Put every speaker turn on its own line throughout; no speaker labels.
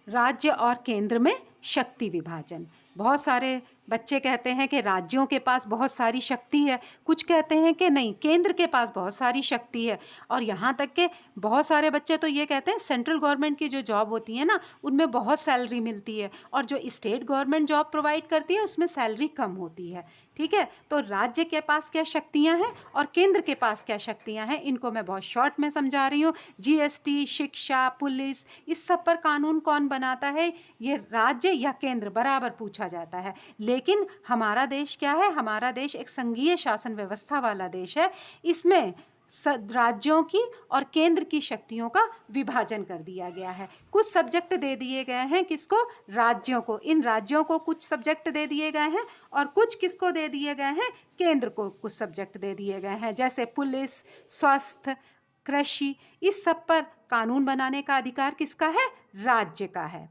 राज्य और केंद्र में शक्ति विभाजन। बहुत सारे बच्चे कहते हैं कि राज्यों के पास बहुत सारी शक्ति है, कुछ कहते हैं कि नहीं, केंद्र के पास बहुत सारी शक्ति है। और यहाँ तक कि बहुत सारे बच्चे तो ये कहते हैं सेंट्रल गवर्नमेंट की जो जॉब होती है ना, उनमें बहुत सैलरी मिलती है, और जो स्टेट गवर्नमेंट जॉब प्रोवाइड करती है उसमें सैलरी कम होती है। ठीक है, तो राज्य के पास क्या शक्तियाँ हैं और केंद्र के पास क्या शक्तियाँ हैं, इनको मैं बहुत शॉर्ट में समझा रही हूँ। जीएसटी, शिक्षा, पुलिस, इस सब पर कानून कौन बनाता है, ये राज्य या केंद्र बराबर पूछा जाता है। लेकिन हमारा देश क्या है, हमारा देश एक संघीय शासन व्यवस्था वाला देश है। इसमें राज्यों की और केंद्र की शक्तियों का विभाजन कर दिया गया है। कुछ सब्जेक्ट दे दिए गए हैं, किसको, राज्यों को। इन राज्यों को कुछ सब्जेक्ट दे दिए गए हैं और कुछ किसको दे दिए गए हैं, केंद्र को कुछ सब्जेक्ट दे दिए गए हैं, जैसे पुलिस, स्वास्थ्य, कृषि, इस सब पर कानून बनाने का अधिकार किसका है, राज्य का है।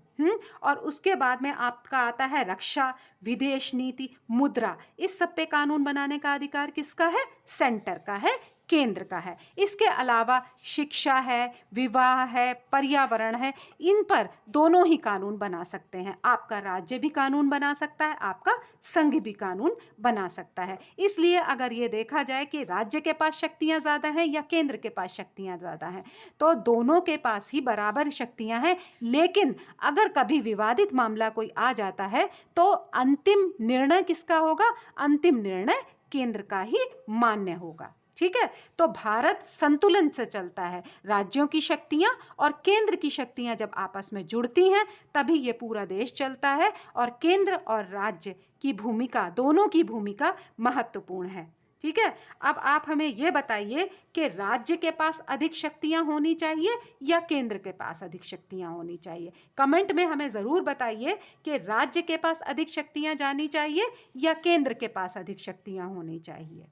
और उसके बाद में आपका आता है रक्षा, विदेश नीति, मुद्रा, इस सब पे कानून बनाने का अधिकार किसका है, सेंटर का है, केंद्र का है। इसके अलावा शिक्षा है, विवाह है, पर्यावरण है, इन पर दोनों ही कानून बना सकते हैं। आपका राज्य भी कानून बना सकता है, आपका संघ भी कानून बना सकता है। इसलिए अगर ये देखा जाए कि राज्य के पास शक्तियां ज़्यादा हैं या केंद्र के पास शक्तियां ज़्यादा हैं, तो दोनों के पास ही बराबर शक्तियां हैं। लेकिन अगर कभी विवादित मामला कोई आ जाता है तो अंतिम निर्णय किसका होगा, अंतिम निर्णय केंद्र का ही मान्य होगा। ठीक है, तो भारत संतुलन से चलता है। राज्यों की शक्तियां और केंद्र की शक्तियां जब आपस में जुड़ती हैं तभी ये पूरा देश चलता है, और केंद्र और राज्य की भूमिका, दोनों की भूमिका महत्वपूर्ण है। ठीक है, अब आप हमें ये बताइए कि राज्य के पास अधिक शक्तियां होनी चाहिए या केंद्र के पास अधिक शक्तियां होनी चाहिए। कमेंट में हमें ज़रूर बताइए कि राज्य के पास अधिक शक्तियां जानी चाहिए या केंद्र के पास अधिक शक्तियां होनी चाहिए।